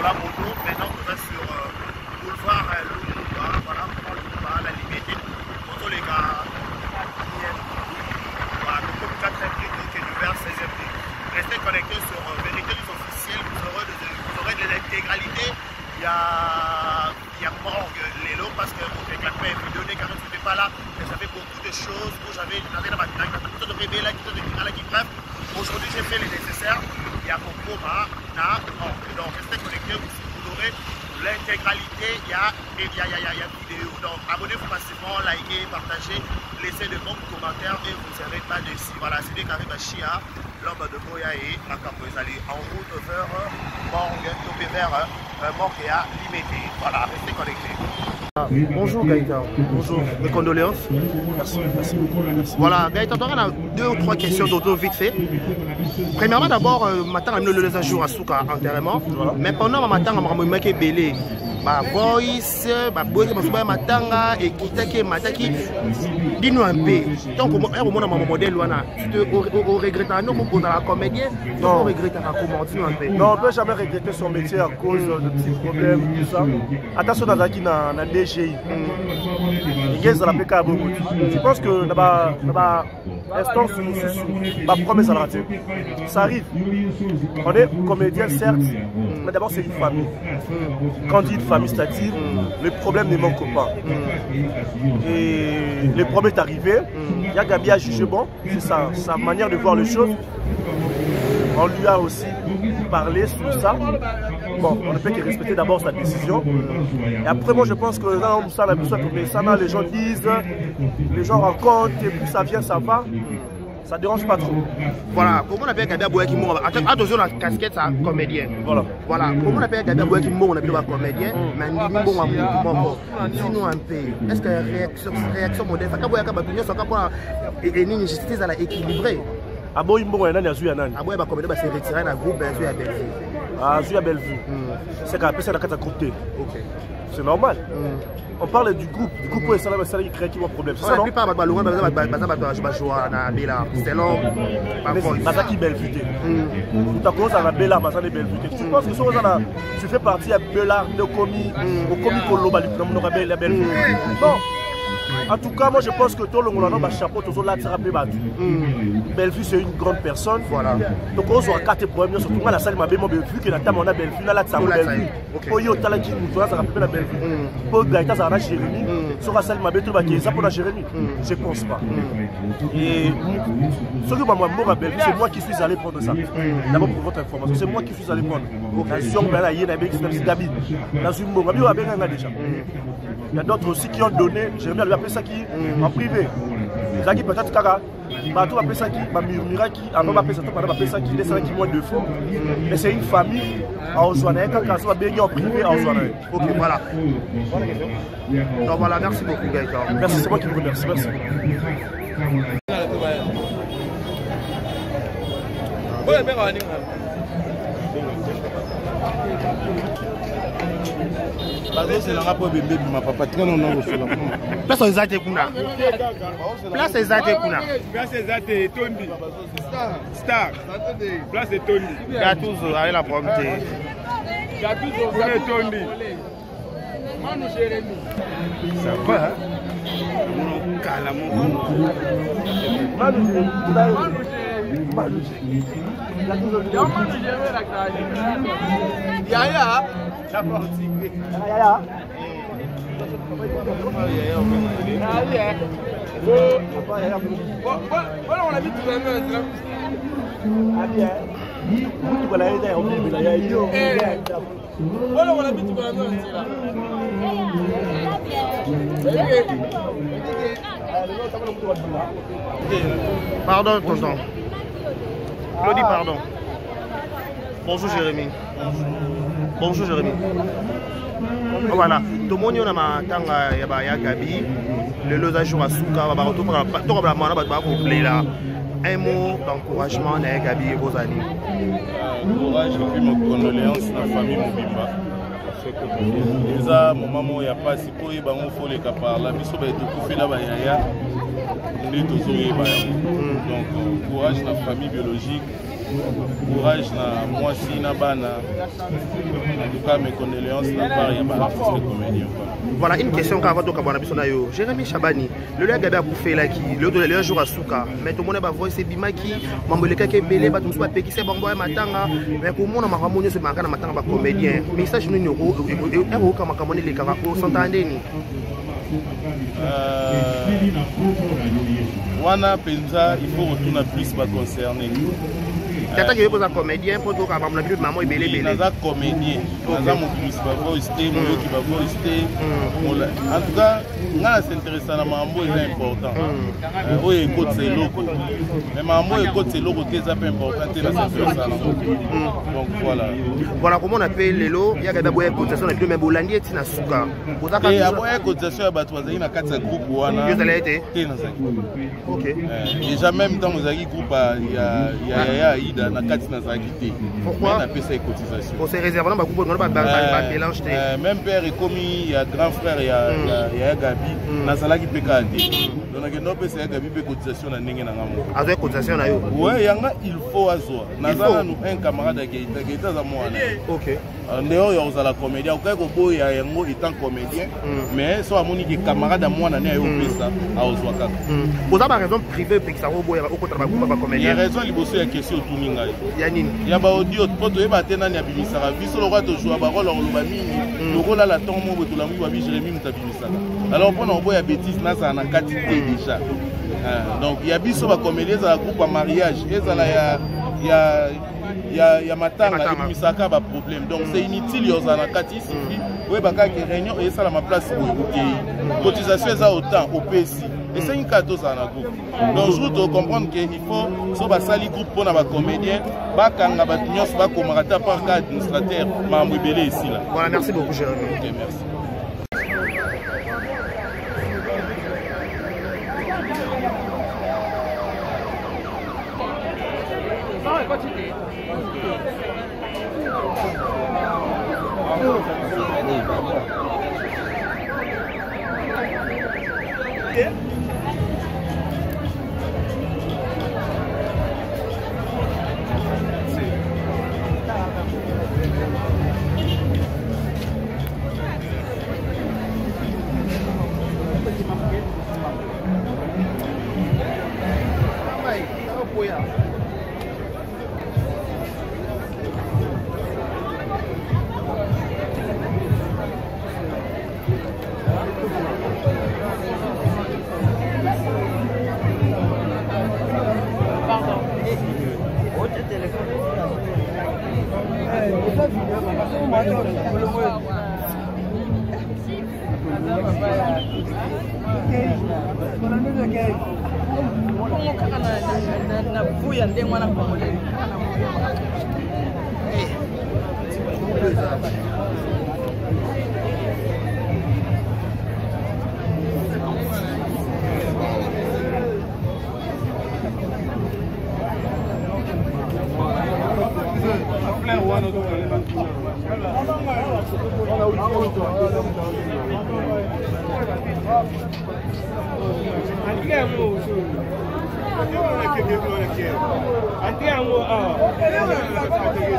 la moto. Maintenant, on va sur boulevard Lumumba. Voilà, Lumumba, la Liberté. Moto les gars. Voilà, donc comme 4e qui est vers 16e. Restez connectés sur Vérité des officiels. Vous aurez de l'intégralité. Il y a Morgue, Lélo, parce que vous faites la paix vidéo, quand même, c'était pas là. Mais ça fait beaucoup de choses où j'avais de bébé là, qui bref. Aujourd'hui, j'ai fait les nécessaires. Il y a Coco, donc restez connectés, vous aurez l'intégralité. Il y a vidéo. Donc abonnez-vous massivement, likez, partagez, laissez de bons commentaires et vous ne serez pas déçus. Voilà, c'est des carrés Bachia, l'homme de Goya et Akapozali en route vers Morgue, tombé vers Montréal, Limité. Voilà, restez connectés. Bonjour Gaëtan, bonjour, mes condoléances. Merci beaucoup. Voilà, Gaëtan, on a 2 ou 3 questions d'auto vite fait. Premièrement, d'abord, matin, on a mis le jour à Souka enterrement. Mais pendant le matin, on a mis un belé. Ma voice, ma boîte, ma matanga et qui mataki. Dis-nous un peu. Donc, au moment où mon modèle, on regrette un homme pour la comédienne. Non, on regrette comment. Dis-nous un peu. Non, on ne peut jamais regretter son métier à cause de petits problèmes, tout ça. Attention, dans la DGI. Je pense que ma promesse à la radio. Ça arrive. On est comédien, certes, mais d'abord, c'est une famille. Quand on dit une famille, c'est-à-dire le problème ne manque pas. Et le problème est arrivé. Il y a Gabi à juger bon, c'est sa manière de voir les choses. On lui a aussi parlé sur ça. Bon, on ne peut que respecter d'abord sa décision. Et après, moi, je pense que là, ça, les gens disent, les gens rencontrent, et puis ça vient, ça va. Ça ne dérange pas trop. Voilà, comment on appelle Gabi Aboué qui mord? Attention, la casquette, c'est un comédien. Voilà, comment on appelle Gabi Aboué qui mord? On appelle un comédien, mais on dit bon, dis-nous un peu. Est-ce que la réaction modèle, ça va justice à la équilibrée? Ah bon, il mord, il y a Zuya Nani. Ah bon, il va se retirer dans le groupe, Zuya Bellevue. Ah, Zuya Bellevue. C'est qu'à ça, la côté. Ok. C'est normal. On parle du groupe où il y a créé qui a un problème. C'est ça, non? La plupart des gens c'est long. Mazaki Bellevue. Tu as commencé à la Bella, Mazaki Bellevue. Tu penses que tu fais partie à Bella, de Komi, au Komi Koloba, la Bellevue. Non. En tout cas, moi je pense que tout le monde a un chapeau, tout le monde Bellevue, c'est une grande personne. Voilà. Donc on a 4 problèmes, surtout la salle m'a vu que la table on a Bellevue, là ça va Bellevue. Pour y aller qui nous ça rappelle la Bellevue. Pour Gaïta ça va Jérémy. Sur la salle m'a vu tout ça pour la Jérémy. Je pense pas. Et ce que moi à Bellevue, c'est moi qui suis allé prendre ça. D'abord pour votre information, c'est moi qui suis allé prendre. Dans une bombe, déjà. Il y a d'autres aussi qui ont donné, Jérémy lui a appelé ça qui en privé. Zaki peut-être Kara, Batou a appelé ça qui, Murmura qui, Abba a appelé ça qui, il est ça qui moins de fois. Mais c'est une famille à Ozouanaï, quand ça va bien en privé à Ozouanaï. Ok, voilà. Donc voilà, merci beaucoup Gaëtan. Merci, c'est moi qui vous remercie. Merci. Place exacte kuna. Place exacte kuna. Place exacte Tondi. Star. Place de Tondi. Gatouzo avec la prompté. Gatouzo connaît Tondi. Manu Jérémy. Ça va? Mon calamo. Manu Jérémy. Yaya. Voilà, on a dit tout à l'heure. Voilà, on a dit tout à l'heure. Pardon, tonton. Claudie, pardon. Bonjour Jérémy. Bonjour Jérémy. Voilà. Tout le monde a ma Gabi. Le losage à Souka. Un mot d'encouragement à Gabi et vos amis. Courage et puis mes condoléances à la famille Mobimba. Déjà, mon maman, il n'y a pas si pour y avoir les capables. La mission va être coupée là-bas. Donc, courage à la famille biologique. courage na moi si na bana. En tout cas mes condoléances na part ya ba artiste comédien. Voilà une question quand on va yo. Jérémy Chabani, le gars Gabi a bouffé là qui le jour à Souka, mais tout le monde va voir c'est Bimaki, Mamboleka qui est belé, ba tout soit peki c'est bon boy matanga, mais pour moi na makamoni c'est makana matanga ba comédien. Mais ça je ne euro kama kamoni les kama ko s'entendez ni. Wana penza il faut retourner plus pas concerné. Tata qui veut un comédien pour dire qu'avant la vie maman est belé belé. Naza comédien, naza mon plus pas voice, mon qui va voice. En tout cas, nga s'intéresse na mambo est important. Oui, écoute c'est loco. Mais mambo écoute c'est loco qui est important c'est la s'intéresse à donc voilà. Voilà comment on appelle les lots, il y a d'abord une cotisation et même Bolandi est na suka. Et après une cotisation ya bato bazali na 4 groupe wana. Yo allez été. OK. Déjà même dans nos groupe ya Ida na kati na zakité. Pourquoi na pesa cotisation. On s'est réservé na ba groupe on ba mélange té. Même père et commis il y a grand frère il y a Gabi na salaki pekandi. Donc no pesa Gabi pe cotisation na ndenge na ngamo. Azo cotisation na yo. Ouais, yanga il faut azwa. Nazala nous un camarade qui est à moi. OK. En dehors il y a la comédien, OK ko boya yango étant comédien, mais so amoni ki camarade à moi na ne yo pesa a ozwa kaka. Vous avez raison privée pour que ça boya au contre ba groupe ba comédien. Il y a raison liboso ya question tout ngai. Ya nini? Ya ba audio poto e ba tena ni abimisaka biso lo to jouer ba rôle lo ba mingi. Lo rôle la ton mo to la mu ba bi Jérémy mutabimisaka. Alors pour on boya bêtise na ça na quantité déjà. Donc il y a biso ba comédien za groupe à mariage, ezala ya matanga et misaka ba problème. Donc c'est inutile yo za na kati sifi. Oui baka ki réunion et ça la ma place pour OK. Cotisation za autant au PC. Et c'est une cadeau ça na groupe. Donc je dois comprendre que il faut so ba sali groupe pour na ba comédien, ba kanga ba nyos ba komarata par cas administrateur mambo belé ici là. Voilà, merci beaucoup Jérémy. OK, merci.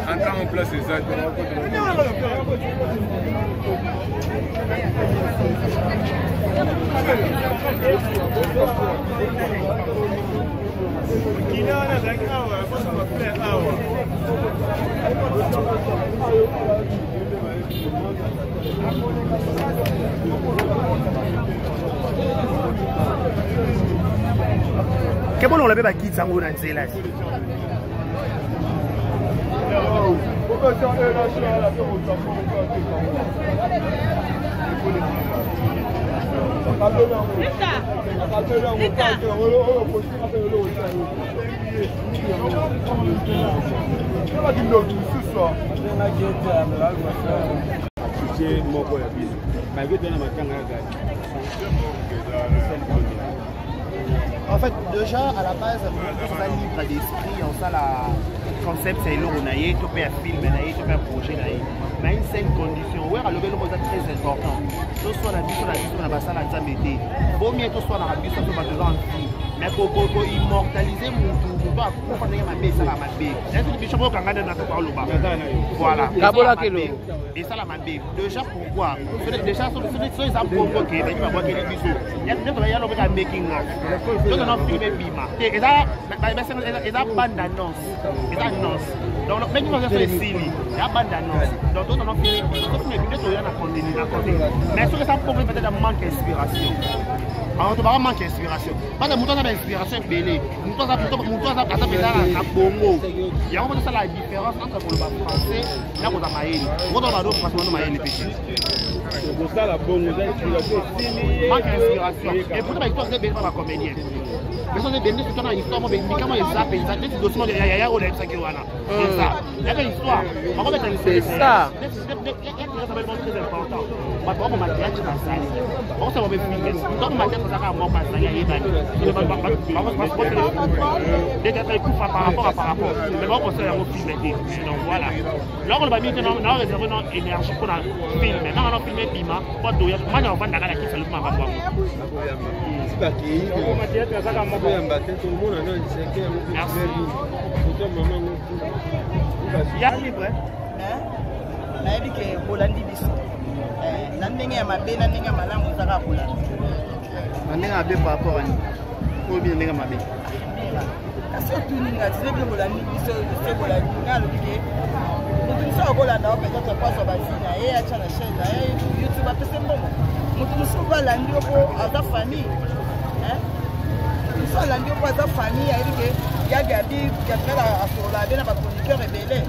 Entrar en place exactement. Quel bon on l'avait pas quitté en Ghana c'est là. En fait, déjà à la base, on a libre d'esprit, on a la concept, c'est l'eau, on a eu tout un film, on a eu tout un projet, mais une seule condition, ouais, le vélo est très important. Tout soit la vie, on a passé à la vaut mieux que soit la vie, soit en film. Mais pour immortaliser mon Voilà. Et ça la mabé. Déjà pourquoi? Déjà sur les provoqués, il va voir qu'il y a des bisous. Il y a le making of. Donc on a filmé Bima. Et là, il y a bande d'annonce. Il y a annonce. Donc même quand on fait Silly, il y a bande d'annonce. Donc on a filmé. Donc on a filmé sur la contenu. Mais sur ça problème peut-être un manque d'inspiration. Alors tu vas manquer d'inspiration. Parce que nous avons l'inspiration belée. Nous avons un bongo. Il y a vraiment ça la différence entre le français et le maïli. Nous avons franchement maïli petit. C'est ça la bonne inspiration. Manque d'inspiration. Et pour ça, il faut bien la comédienne. Mais ça c'est bien c'est une histoire mais comment ils s'appellent ça c'est dossier de Yaya Olek ça qui wana. C'est ça. Il y a une histoire. C'est ça. C'est important. Parce qu'on m'a dit que ça on s'est remis filmer. Donc ma tête ça va moi pas ça y est dès que ça coupe par rapport. Mais bon on s'est refilmé. Donc voilà. Là on va mettre on a réservé notre énergie pour la filmer. Maintenant on a filmé Bima. Pas de moi on va dans la qui ça le m'a pas. C'est pas qui. On m'a dit que ça va moi tout le monde a un secret. Merci. Il y a libre. Na ebi ke bolandi biso. Na ndenge ya mabe na ndenge ya malamu zaka bolandi. Na ndenge ya mabe par rapport à ni. Ko bi ndenge ya mabe. Kasi tuninga tsebi bolandi biso se bolandi na lobike. Mutu so bolanda o peut-être pas so basina e acha na chaîne e YouTube apese mbongo. Mutu so bolandi ko aza famille. So bolandi ko aza famille a ebi ke ya gabi ya faire asola bena ba chroniqueur rebelle.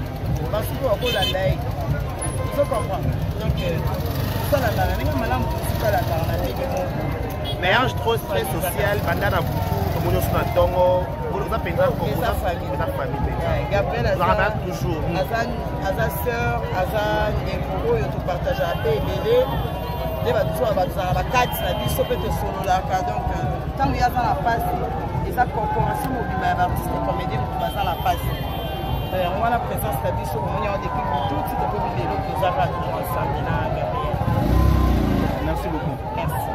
Parce que on bolanda e. Mais un trop stress social, pendant la boucle, comme on a tongo, on a pensé comme ça famille. Gabriel a toujours. Azan sœur, Azan et pour eux, tu partages à paix et bébé. Les bateaux à la carte, la vie sauf être solo là. Donc, tant qu'il y a dans la passe, et ça concurrence mobile, l'artiste comédien, tu vas dans la passe. On a la présence de la vie sur le monde depuis tout de suite depuis les autres nous avons toujours ensemble là Gabriel. Merci beaucoup. Merci.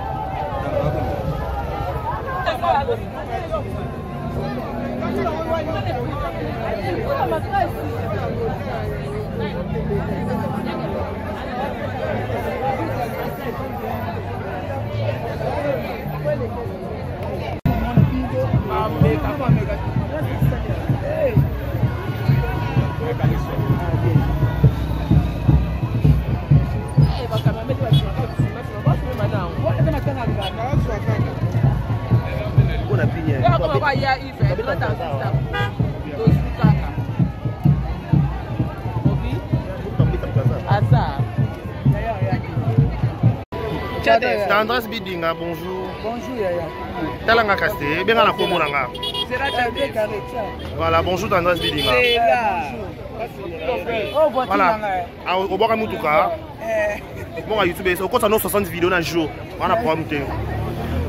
Tendresse Bidinga, bonjour. Bonjour Yaya. Talanga Kasté, bien à la Komolanga. C'est là voilà, bonjour Tendresse Bidinga. C'est là. Voilà. Au Boka Mutuka. Bon, à YouTube, on compte 60 vidéos dans le jour. On a programme.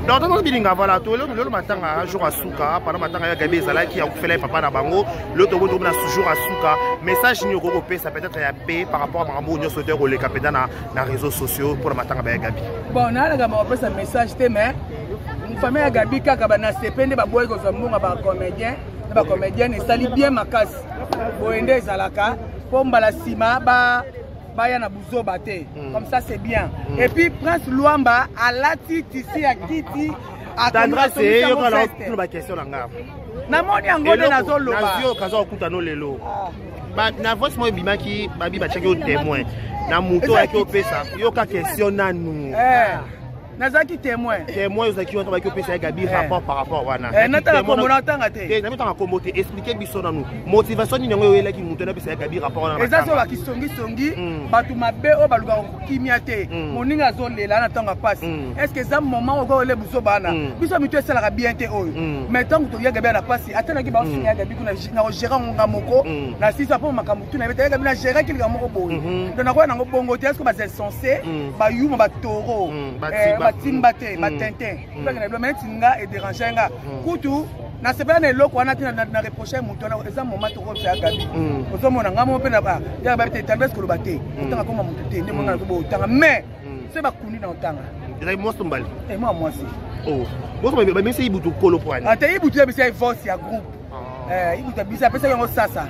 Donc, Tendresse Bidinga, voilà, tout le matin, un jour à Souka, pendant le matin, il y a Gabi Zala qui a fait les papas Nabango, l'autre jour à Souka. Message européen, ça peut être AP par rapport à Mambo, nous sommes au Lekapeda dans les réseaux sociaux pour le matin avec Gabi. Bon, on a un message, mais une famille à Gabi qui a des boys qui sont comédiens, et ça lit bien ma casse. Pour aider Zalaka, pour Mbalasima, comme ça c'est bien. Et puis Prince Luamba à Lati ici à Kiti à Tendresse c'est yo kala pour ma question nga. Na moni angole na zo loba. Na yo kaza okuta no lelo. Ba na voice mo bimaki babi ba cheki au témoin. Na muto aki opesa yo ka question nanu. Nazaki témoin. Témoin uzaki on travaille opesa Gabi rapport par rapport wana. Nata ko mona tanga te. Na mitanga ko moté expliquer biso nanu. Motivation ni ngo yela ki muto na opesa Gabi rapport wana. Eza so ba kisongi batu mabe o baluka kimia te. Moninga zo lela na tanga passe. Est-ce que ça moment o go le buso bana. Biso mito esala ka bien te oyo. Mais tant que to ya Gabi na passe atana ki ba sinya Gabi kuna na gérer nga moko na sisa po makamutu na beta Gabi na gérer kilika moko boy. Donc na ko na ngo bongo te est-ce que ba censé ba yuma ba toro. Batimbate, batintin. Mais tinga et déranger nga. Kutu na sepela na eloko wana tina na reprocher mutu na eza moment to ko faire Gabi. Ozo mona ngamo pe na ba ya ba te tendresse ko lo bate. Tanga ko mutu te ndemo na ko tanga mais c'est ba kuni na otanga. Eza mo stombali. Moi aussi. Oh. Moi mais c'est ibutu polo point. Ate ibutu ya bisi voice ya groupe. ikuta bisa pesa yango sasa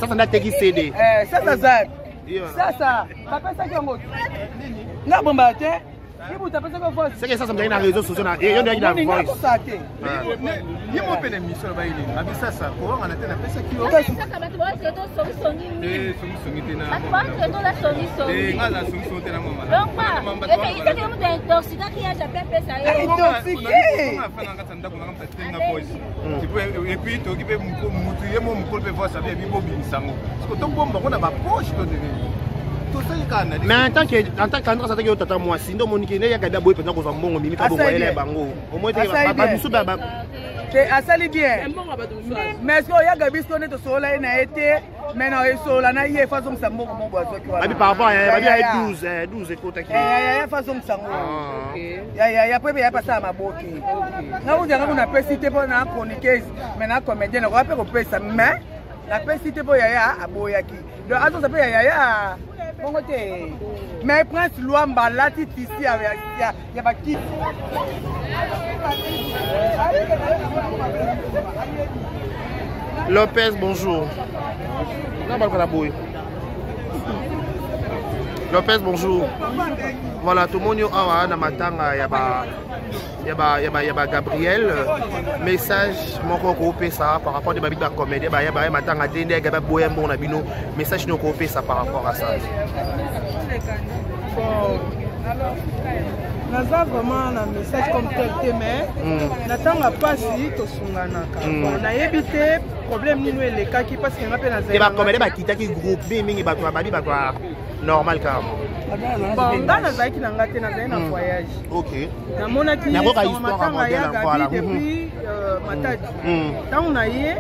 sasa ndateki CD sasa za sasa bapesa yango nga bomba te ibuta pesa ko voice c'est que ça me donne na réseaux sociaux na yo ndio ina voice ye mo pele mission ba ile abi sasa ko wana tena pesa ki sasa batu ba to songi songi tena batu ba to la songi ngala songi tena mama donc ba et c'est que mu intoxiqué qui a déjà pesa yo intoxiqué afana ngata ndako ngam tena voice et puis to kipe mutu ye mo mukolo pe voice abi bo bimisango parce que to bomba kona ba poche to nini. Mais en tant qu'Andra Satake Tata moi sinon Monique ne ya gaba boy pendant qu'on mbongo mimi ka bongo ele bango au moins ba bisu ba c'est asali bien mais ce ya gabi so ne to sola na été mais na sola na ye façon ça mbongo mo bozo ki wala par rapport à 12 écoute qui ya façon ça ya pepe ya passa maboki na uja ngana pesite po na chroniqueuse mais na comédien na ko pe ko pesa mais la pesite po ya aboyaki donc azo ça pe ya bongo te mais prince Luamba lati ici avec ya ba ki Lopez bonjour na ba boy Lopez bonjour voilà tout le monde awa na matanga ya ba Gabriel message moko ko pesa par rapport de ba bida comédie ba ya ba matanga dende ga ba boye mbona bino message no ko pesa par rapport à ça alors naza vraiment un message comme tel mais natanga pasi to sunganaka nayebi te problème nino elekaki parce que ngape na zela ba comédie ba kitaki groupe mingi ba ba normal car bon nga nazalaki na nga te nazali na voyage namonaki matanga ya gabi depuis matadi ntango na ye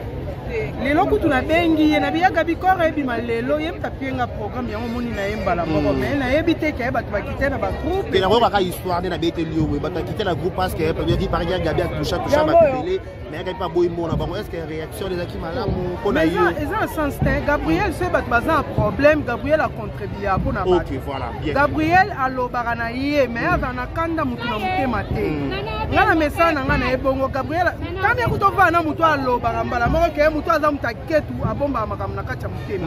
lelo kutu nabengi ye nabiyaga bikoro ebima lelo ye mutapienga programme yango moni na ye mbala moko me nayebi te ke bato bakite na bagroupe te nango kaka histoire nde nabeteli yo bato bakite na groupe parce que pari ya gabi atusha bapepele mais agabi pa boyi mona bango est ce que réaction ezalaki malamu mpona ye eza na sens te Gabriel soki bato baza na problème Gabriel acontribua mpona bato Gabriel alobaka na ye mais aza na kanda mutu na motema te nga na mesala na nga na ye bongo Gabriel kambi akutovaa na mutu alobaka mbala moko ke mutu aza mutu aketu abombaka makambo na kati ya motema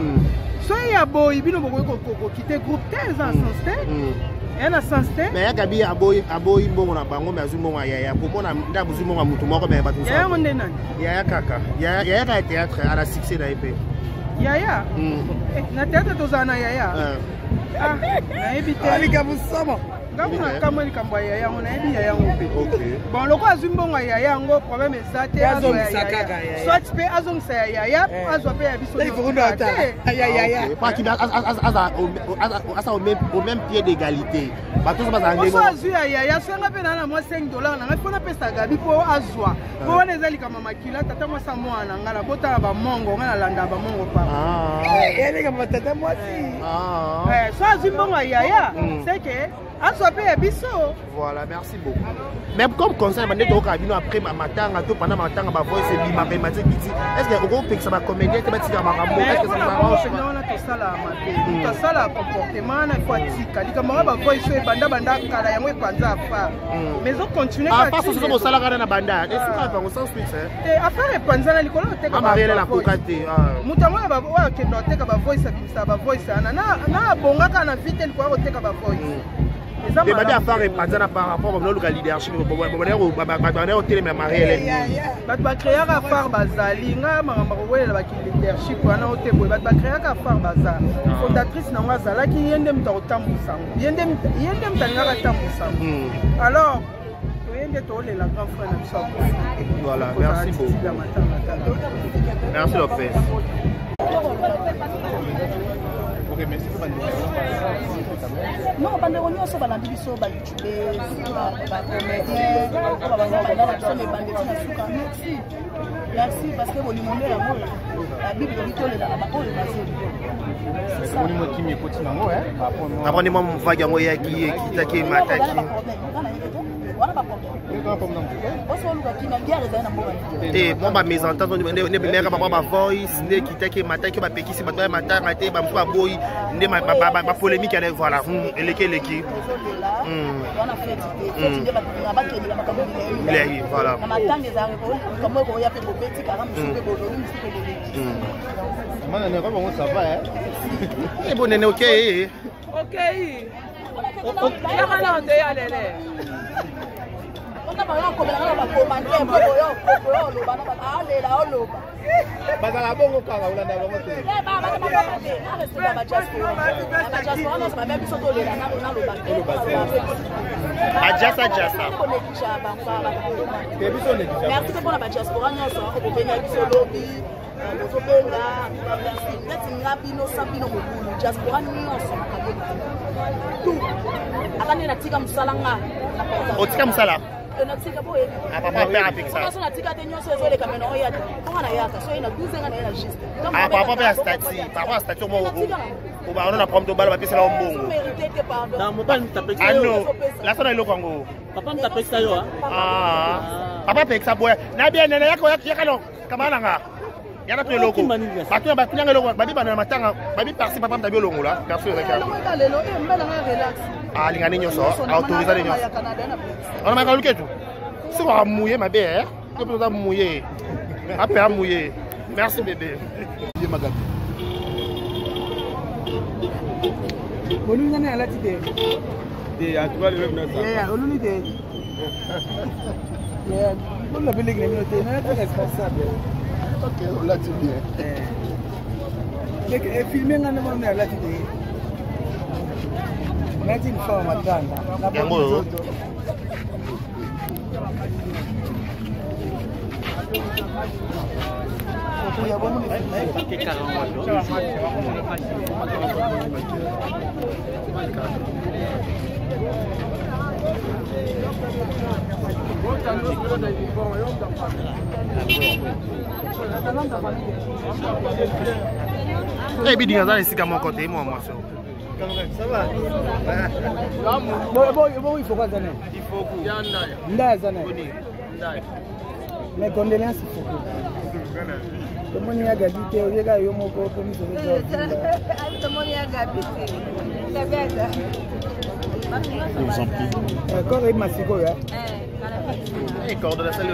soki ya boyi bino bokoki kokite groupe te eza na sens te eya na sens te mais ya gabi aboyi mbongo na bango mais azwi mbongo ya yaya komona nde abozwi mbongo ya mutu moko mais bato yayango nde nani yaya kaka yaya ka ya théâtre ana succès na ye mpe yaya na théâtre tozala na yaya nayebi te alika busama ngambo na kamwe likambo ya yango nayebi ya yango mpe bon loko azwi mbongo ya yango problème eza te soit mpe azongisa ya yaya azwa mpe ya biso aza au même pied d'égalité oso azwi ya yaya soyanga mpe naa na mwa 5 $, nanga mpo napesa gabi mpo azwa mpo wana eza likama makila tata mwasa mwana na nga na botala bamongo nga nalanda bamongo pa elika batata mwasi so azwi mbongo ya yaya seke azwa mpe ya biso. Voilà, merci beaucoup. Mais comme conseil, après matanga, tout pendant matanga, ma voix c'est bima, est-ce que vous pouvez que ça va comédien, que ça va marrer, est-ce que ça va marcher? Non, on a tout ça là, tout ça là, comportement, il faut attirer. Les camarades, ma voix c'est banda banda, kala yango epanza afa. Mais on continue. Ah, pas sur ce salaire na banda. Est-ce que ça va au sens fixe? Affaire epanza na likolo teka. Ah, Marielle la kokate. Mutango ba wa kendo teka ba voice sa ba voice na bonga kana vite likolo teka ba voice. Et bah à faire reprendre par rapport au leadership au télé mais Marielle ba créer à faire bazali nga mama ko wela ba leadership wana au tebo ba créer à faire bazar fondatrice na ngazala ki yende mtaotambusa yende mtanga tambusa alors yende to le la grand frère na so voilà merci beaucoup merci Lopez. Ok, merci pour non, bandeko nyonso balandi biso ba youtubeur ba comédien ba bazala biso les bandeko na suka merci parce que bolimo nde yango la bible tolela ba oyo bazeli c'est ça bolimo kimi ekoti nango après moi mvagi yango yaki ekitaki mataki wana bakombe osoluka kina guerre ezali na mboka mwa bamésentente ndemeka bamwa bavoice nde kitaki mataki bapekisi bato ya matanga te bamosu baboyi nde bapolémique yana voilà eleki wana feti te feti nde bakendela makambo bilei voilà na matanga ezali makambo ekoya mpe bobeti kaka mosu mpe bololi mosu mpe boleki Mana ne ko bon ça va hein. Eh bon nene OK. OK. Ya kana onde ya lele. Ona ba ko ba ba commentaire bo yo lo ba na ba ale la lo ba. Bazala bongo kala ulanda bongo te. Eh ba te. Na reste ba diaspora. Na diaspora no ba même soto le na lo ba. Ajasa. Merci pour la diaspora nyonso ko benya biso lobi. Bozobenga neti ngabino sabino mobulu diaspora nyonso tout akani natika musala nga otika musala natika boye papa père avec ça parce natika te nyonso ezole kameno oya ponga na yaka so ina 12 nga na yena juste papa père stati mo o ba ona prompt bala bapesa la mbongo na mobile mtapeka ano la sona iloko ngo papa mtapeka yo papa peka boya na bien nene yako yakano kamana nga yana pe loko bato ba kunyanga loko babi bana matanga babi parti papa mtabi longo la perso ezaka lelo mbala nga relax lingani nyonso autoriser les nyonso on m'a kaluke tu si on mouiller ma belle que peut mouiller après mouiller merci bébé Oluni nani alati de De actuel le même ça. oluni de on la belle greminote na est responsable. OK, on l'a dit bien. Et filmer ngana mwana alati de. Ngati mfano matanga. Na bongo. Eh bien dinga zana sika mon côté moi ça va bon il faut quoi zana il faut que nda zana mes condoléances il faut que tomoni ya gabi te oyeka yo moko po miso zo tomoni ya gabi te tabeta encore et masiko ya corde la salle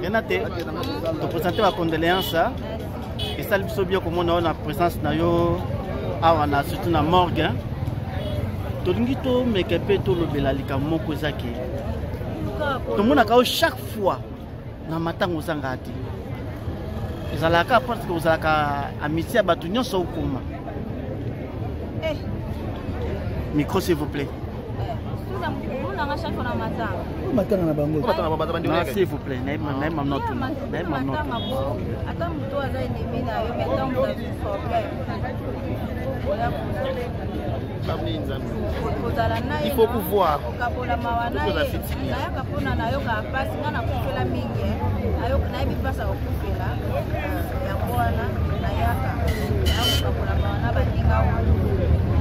Yanate, te présenter ma condoléance et ça le bien comme on a la présence na yo awana surtout na morgue to ngito mekepe to lobela likamo kozaki to mona ka chaque fois na matango zangati ezalaka parce que ozalaka amitié batu nyonso okoma micro s'il vous plaît. Matanga na bango. S'il vous plaît, n'aime pas tout. N'aime pas tout. Attends, muto aza ennemi na yo, mais tant que tu problème. Il faut pouvoir. Okabola mawana. Na kapona na yo ka pasi ngana kufela mingi. Na yo na ibi pasa okufela. Ya bwana na yaka. Ya okabola mawana baninga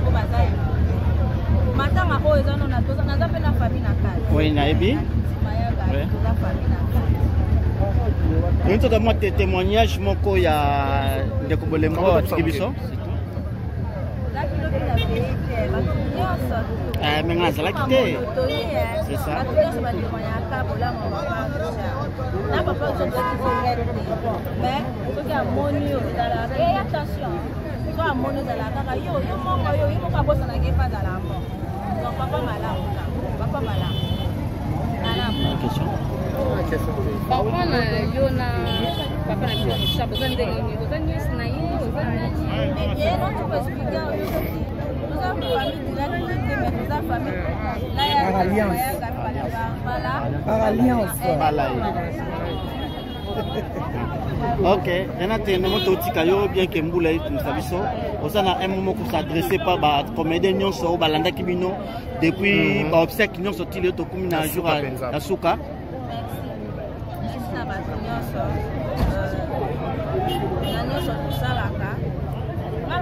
ko bazai. Matanga oyo ezano na toza na zape na famille na kati. Oui, na ebi. Oui. Na famille na kati. Nous avons un témoignage moko ya ndeko bolembo biso. Mais nga zala kité. C'est ça. Na papa je mais soki amoni yo ezalaka et attention so amoni ezalaka yo moko yo moko abosana ke pa ezala moko donc papa malamu papa malamu malamu Question. Papa na yo na papa na biso chapo zande ngi ozani na ye ozani et non tu peux expliquer nous avons famille là nous avons famille là il y a alliance par alliance Ok, Renate, nous avons dit que bien que Mboula est une sabiso, on a un moment pour s'adresser par la comédie Nyonso, Balanda Kibino, depuis l'obsèque Nyonso, il est au commun un jour à Souka.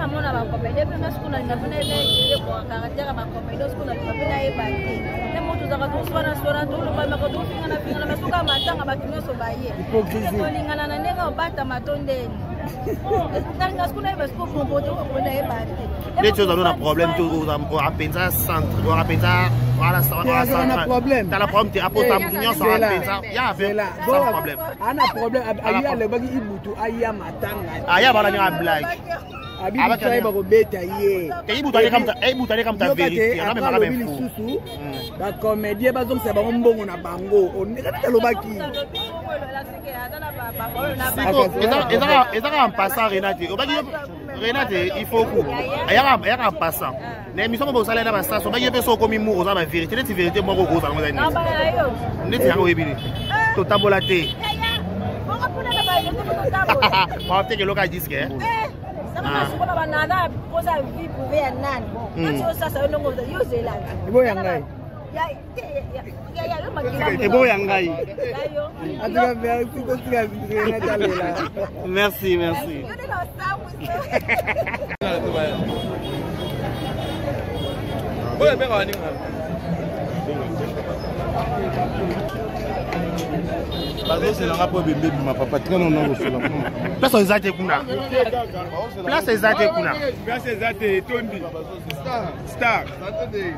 na mona ba comédien pe parce qu'on a na pena ele ko caractère ba comédien parce qu'on a pena e ba te ne moto za ka to swana to ba ma ko to finga na parce que ka matanga ba kinyo so ba ye hypocrisie ko lingana na nega obata matondeni tanga skuna e parce que comporte ko pena e ba te les choses on a problème tout on rappelle ça centre on rappelle ça voilà ça on a problème t'as la problème t'es apporté mignon ça rappelle ça il y a sans problème ana problème aya le bagi ibutu aya matanga aya bana ni blague Abi tsaye ba ko beta ye te ibutale comme ta vérité on a même pas même fou ba comédien ba zongisa ba mbongo na bango on ka lobaki ezaka en passant Renate Renate il faut coup ayaka en passant na émission ko bosala na ba station ba yebe so komi muro za ba vérité net vérité moko ko za ngo za net ya ko yebili to tabola te ba te ke loka disque Kuna banana poza vipu vya nani. Sio sasa ndio ngoza yuze la. Ibo yangai. Ya yo makila. Ibo yangai. Atuka merci ko tika na talela. Merci, merci. Boya be ngani ngam. Bazo c'est la pour bébé ma papa très non non sur la place exacte kuna place exacte kuna place exacte Tondi star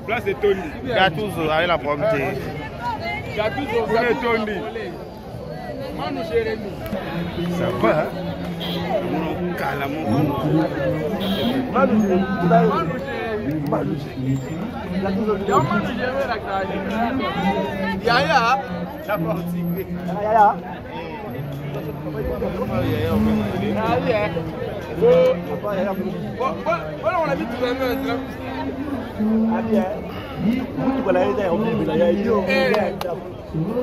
place de Tondi ya toujours avec la prompte ya toujours pour Tondi Manu Jérémy ça va kala mo Manu Yaya la partie Yaya voilà on habite tout la même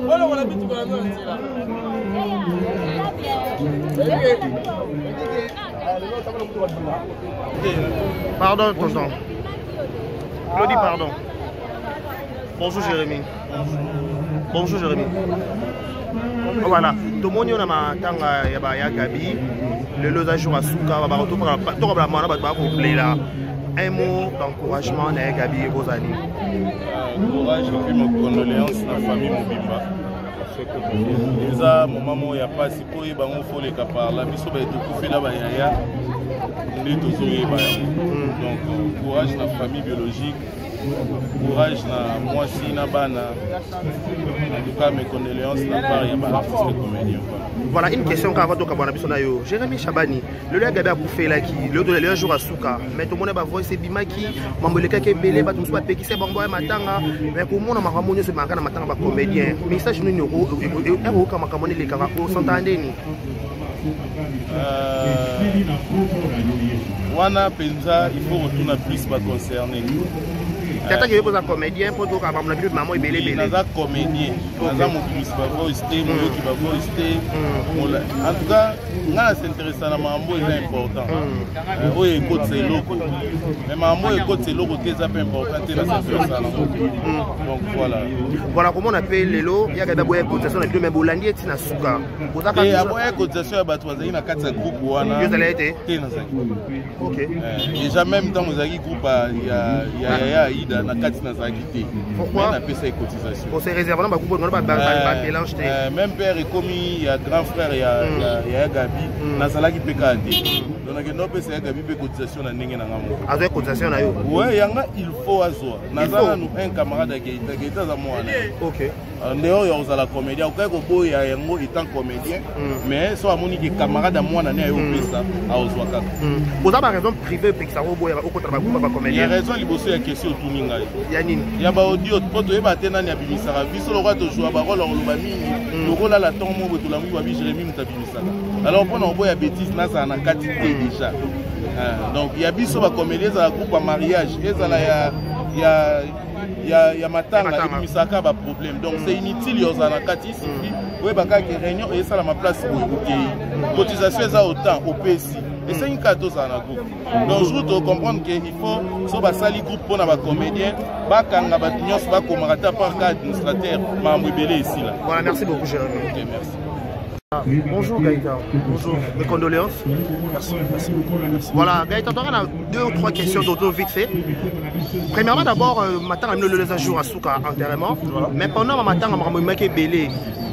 voilà on habite tout la même pardon tonton Claudie pardon bonjour Jérémy bonjour Jérémy voilà tout le monde on a matanga ya ba ya Gabi le loza jour à Souka ba retour to ba mana ba ko play là un mot d'encouragement na Gabi et vos amis courage et puis mes condoléances à la famille Mobimba parce que déjà mon maman ya pas si ko ba ngo faut les capar biso ba to ko fela ba yaya ndi to so ba donc courage à la famille biologique courage na moi si na bana en tout cas mes condoléances na part ya ba artiste comédien. Voilà une question quand on a besoin de Jérémy Chabani le gars Gabi a bouffé là qui le jour à Souka mais tout le monde va voir c'est bimaki mamboleka ke belé ba tout ça pe qui c'est bongo matanga mais pour moi na makamoni se makana matanga ba comédien message nous ero kama kamoni le kaka ko s'entendez ni wana penza il faut retourner plus pas concerné. Tata qui est un comédien pour tout à la vie de maman et belé belé. Naza comédien, naza mobiliste pas voister, moi qui va voister. En tout cas, ngana s'intéresse à mambo est important. Oui, écoute c'est loco. Mais mambo écoute c'est loco qui est un peu important dans cette personne. Donc voilà. Voilà comment on appelle les lots. Il y a que d'abord une cotisation de même Bolandi et Tina Souka. Et après une cotisation à Batouazaï na 4 groupes wana. Vous allez être. Ok. Déjà même dans nos groupe il y a Ida na kati na zakité. Pourquoi on appelle ça cotisation? On s'est réservé dans ba groupe on ba mélange té. Même père et comme il y a grand frère il y a Gabi na salaki pekandi. Donc na no pesa Gabi pe cotisation na ndenge na ngamo. Azo cotisation na yo. Ouais, yanga il faut azo. Na zala nous un camarade qui est za moi. OK. En dehors ya ozala comédien, ok ko boya yango étant comédien, mais so amoni ki camarade à moi na ne ayo pesa a ozwaka. Vous avez raison privée pe ça boya au contre ba comédien. Il y a raison liboso ya question tuninga. Ya nini? Ya ba audio poto yeba tena ni abimisaka biso lo kwa to jouer ba rôle lo mingi. Lokola la ton mo botola mu ba bi Jérémy mutabimisaka. Alors pour on boya bêtise na ça na quantité déjà. Donc il y a biso ba comédien za groupe à mariage, ezala ya matanga ebimisaka ba problème. Donc c'est inutile yozana kati ici. Oui baka ke réunion et ça la ma place pour OK. Cotisation za autant au PSI. Et c'est une cadeau ça na groupe. Donc je dois comprendre que il faut so ba sali groupe pour na ba comédien, ba kanga ba nyos ba ko marata par cas administrateur, ma mbebele ici là. Voilà, merci beaucoup Jérémy. OK, merci. Bonjour Gaëtan. Bonjour. Mes condoléances. Merci beaucoup. Merci. Voilà, Gaëtan, on a 2 ou 3 questions d'auto vite fait. Premièrement, d'abord, matin, on a mis le jour à Souka enterrement. Voilà. Mais pendant le matin, on a mis le belé.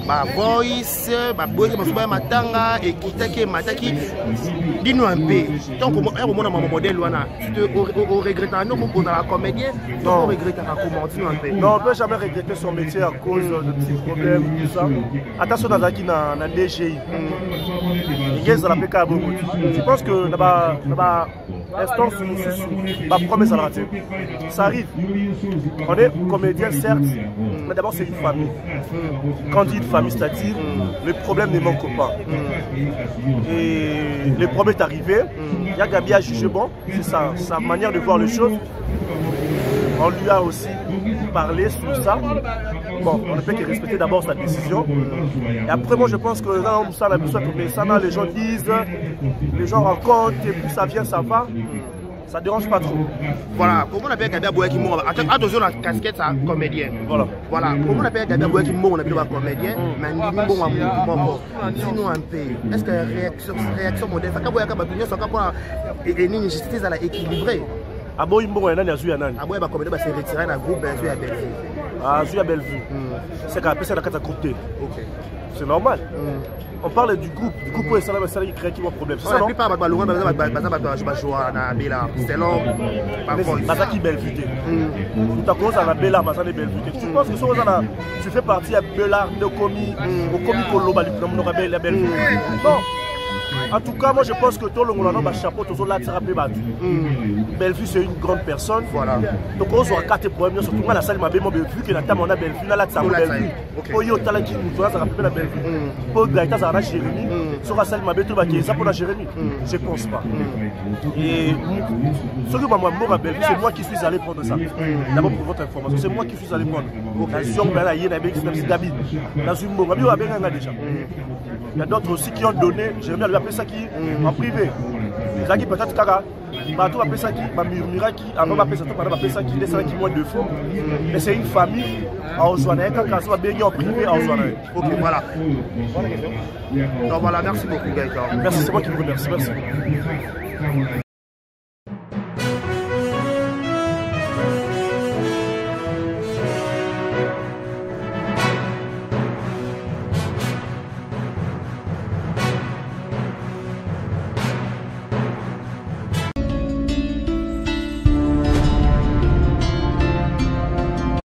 Ma voice, ma boîte, ma matanga, et qui mataki. Dis-nous un peu. Donc, au moment où mon modèle, on regrette un homme pour la comédie. Non, on regrette comment. Dis-nous un peu. Non, on ne peut jamais regretter son métier à cause de petits problèmes, tout ça. Attention, dans la DGI. Je pense que l'instance, ma promesse à la rater. Ça arrive. On est comédien, certes, mais d'abord, c'est une famille. Quand on dit une famille, c'est-à-dire, le problème ne manque pas. Et le problème est arrivé. Il y a Gabi à juger bon, c'est sa manière de voir les choses. On lui a aussi parlé sur ça. Bon, on ne peut que respecter d'abord sa décision. Et après, moi, je pense que là, ça, les gens disent, les gens rencontrent, et puis ça vient, ça va. Ça ne dérange pas trop. Voilà, comment on appelle Gabi Aboué qui mord? Attention, la casquette, c'est un comédien. Voilà. Comment on appelle Gabi Aboué qui mord? On appelle un comédien, mais on dit bon, dis-nous un peu. Est-ce que la réaction modèle, ça va justice à la équilibrée? Abo Imbo, il y a Zouya Nani. Abo va comédien, c'est retiré dans le groupe Zouya Bellevue. Ah, Zouya Bellevue. C'est qu'après, c'est la carte à côté. C'est normal. On parle du groupe où est-ce que qui crée qui a problème. C'est ça, non? La plupart des c'est long. Bazaki Bellevue. Tu as commencé à la Bella, Bazaki Bellevue. Tu penses que tu fais partie à Bellard, de Komi, au Komi Koloba, la Bellevue. Non. En tout cas, moi je pense que tout le monde a un chapeau, tout le monde Bellevue, c'est une grande personne. Voilà. Donc on a 4 problèmes, surtout la salle m'a vu que la table on a Bellevue, là ça Bellevue. Pour y aller qui nous ça rappelle la Bellevue. Pour Gaëtan ça a Jérémy, sur la salle m'a vu tout ça pour la Jérémy. Je pense pas. Et ce que moi à Bellevue, c'est moi qui suis allé prendre ça. D'abord pour votre information, c'est moi qui suis allé prendre. Il y a d'autres aussi qui ont donné, Jérémy lui appelé ça qui en privé. Ça qui peut-être Kara, Batou appelé ça qui, Murmura qui, avant appelé ça, pendant appelé ça qui, les ça qui moins de faux. Mais c'est une famille à Ozoana, quand ça va bien en privé à Ozoana. Ok, voilà. Donc voilà, merci beaucoup Gaëtan. Merci, c'est moi qui vous remercie. Merci.